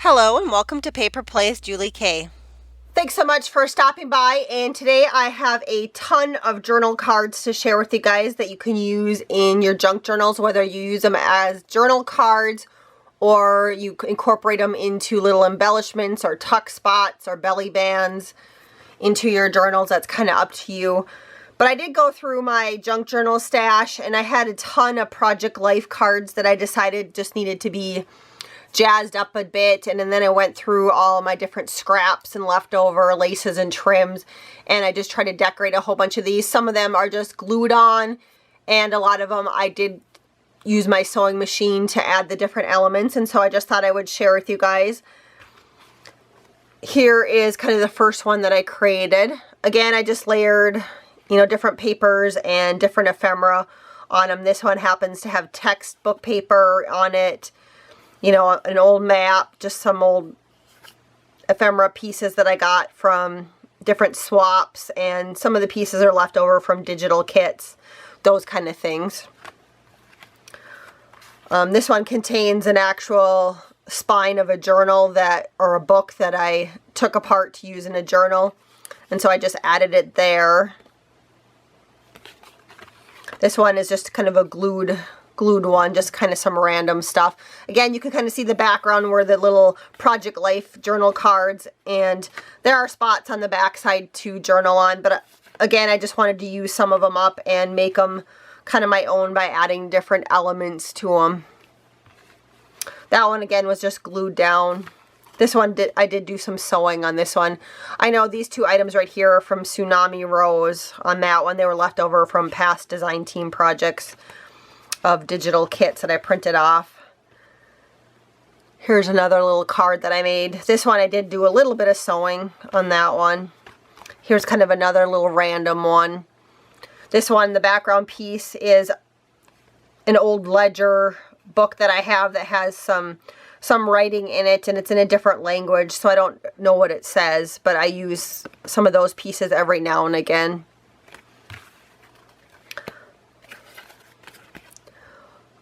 Hello and welcome to Paper Plays Julie K. Thanks so much for stopping by, and today I have a ton of journal cards to share with you guys that you can use in your junk journals, whether you use them as journal cards or you incorporate them into little embellishments or tuck spots or belly bands into your journals. That's kind of up to you. But I did go through my junk journal stash and I had a ton of Project Life cards that I decided just needed to be jazzed up a bit, and then I went through all my different scraps and leftover laces and trims, and I just tried to decorate a whole bunch of these. Some of them are just glued on, and a lot of them I did use my sewing machine to add the different elements, and so I just thought I would share with you guys. Here is kind of the first one that I created. Again, I just layered, different papers and different ephemera on them. This one happens to have textbook paper on it. An old map, just some old ephemera pieces that I got from different swaps, and some of the pieces are left over from digital kits, those kind of things. This one contains an actual spine of a journal or a book that I took apart to use in a journal, and so I just added it there. This one is just kind of a glued one, just kind of some random stuff. Again, you can kind of see the background where the little Project Life journal cards, and there are spots on the back side to journal on, but again, I just wanted to use some of them up and make them kind of my own by adding different elements to them. That one again was just glued down. This one I did do some sewing on this one. I know these two items right here are from Tsunami Rose. On that one, they were left over from past design team projects of digital kits that I printed off. Here's another little card that I made. This one I did do a little bit of sewing on that one. Here's kind of another little random one. This one, the background piece is an old ledger book that I have that has some writing in it, and it's in a different language, so I don't know what it says, but I use some of those pieces every now and again.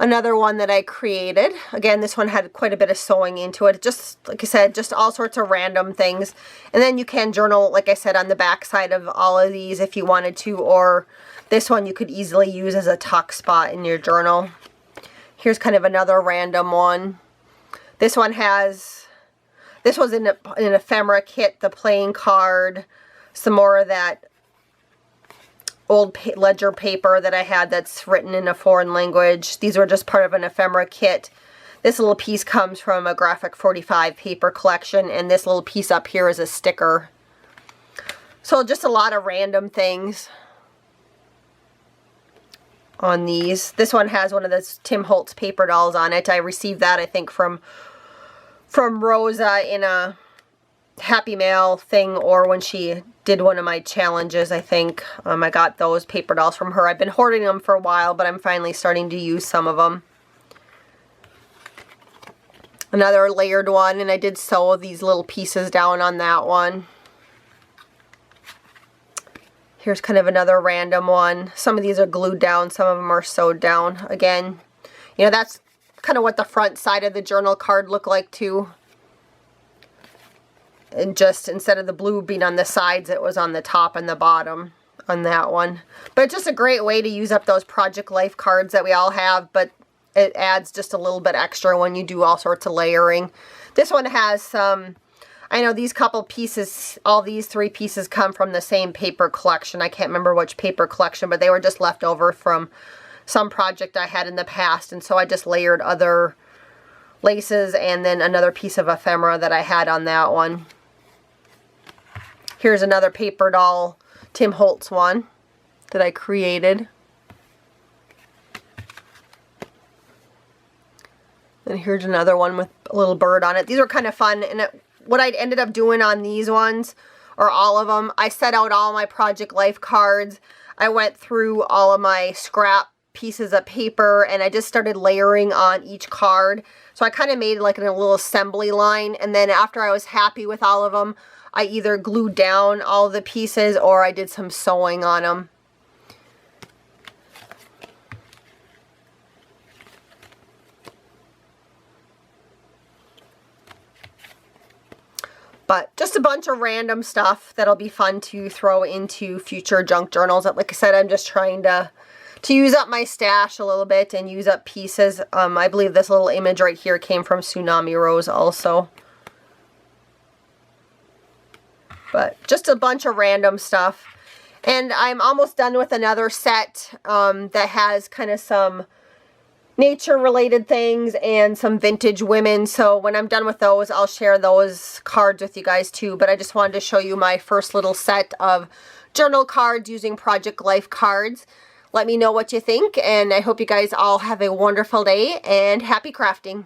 Another one that I created. Again, this one had quite a bit of sewing into it. Just, like I said, just all sorts of random things. And then you can journal, like I said, on the back side of all of these if you wanted to, or this one you could easily use as a tuck spot in your journal. Here's kind of another random one. This one was in an ephemera kit, the playing card, some more of that old ledger paper that I had that's written in a foreign language. These were just part of an ephemera kit. This little piece comes from a Graphic 45 paper collection, and this little piece up here is a sticker. So just a lot of random things on these. This one has one of the Tim Holtz paper dolls on it. I received that, I think, from Rosa in a Happy Mail thing, or when she did one of my challenges, I think. I got those paper dolls from her. I've been hoarding them for a while, but I'm finally starting to use some of them. Another layered one, and I did sew these little pieces down on that one. Here's kind of another random one. Some of these are glued down, some of them are sewed down. Again, that's kind of what the front side of the journal card looked like too. And just instead of the blue being on the sides, it was on the top and the bottom on that one. But it's just a great way to use up those Project Life cards that we all have, but it adds just a little bit extra when you do all sorts of layering. This one has some, I know these couple pieces, all these three pieces come from the same paper collection. I can't remember which paper collection, but they were just left over from some project I had in the past, and so I just layered other laces and then another piece of ephemera that I had on that one. Here's another paper doll, Tim Holtz one that I created. And here's another one with a little bird on it. These were kind of fun, and what I ended up doing on these ones, or all of them, I set out all my Project Life cards. I went through all of my scrap pieces of paper, and I just started layering on each card. So I kind of made like a little assembly line, and then after I was happy with all of them, I either glued down all the pieces or I did some sewing on them. But just a bunch of random stuff that'll be fun to throw into future junk journals. Like I said, I'm just trying to use up my stash a little bit and use up pieces. I believe this little image right here came from Tsunami Rose also. But just a bunch of random stuff. And I'm almost done with another set that has kind of some nature related things and some vintage women. So when I'm done with those, I'll share those cards with you guys too. But I just wanted to show you my first little set of journal cards using Project Life cards. Let me know what you think, and I hope you guys all have a wonderful day and happy crafting.